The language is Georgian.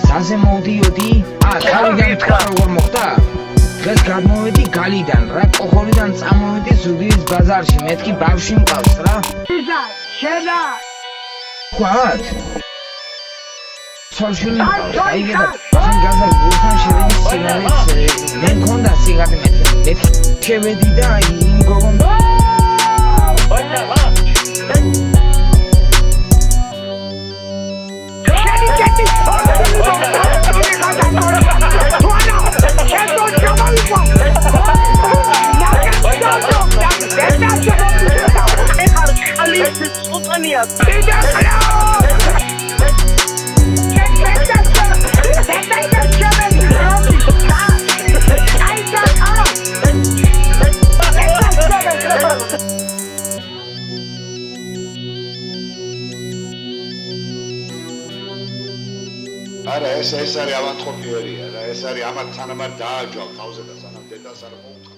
Sase modiodi, თავიდან თქვა როგორ მოხდა? დღეს გადმოვედი გალიდან, რა კოხორიდან წამოვედი ზუგდიდის ბაზარში, მეთქი ბავშვი მყავს რა. შედა. What? Social media. აიგე, ხან გაზარ გულთან შევედი სიგარეტს, მე მქონდა სიგარეტი მე შევედი და იმ გოგონ არა ეს არის ავანტყოფიერია რა ეს არის ამათ თანამარ დააჯვალ თავზე და სანამ დედას არ მოუთხარ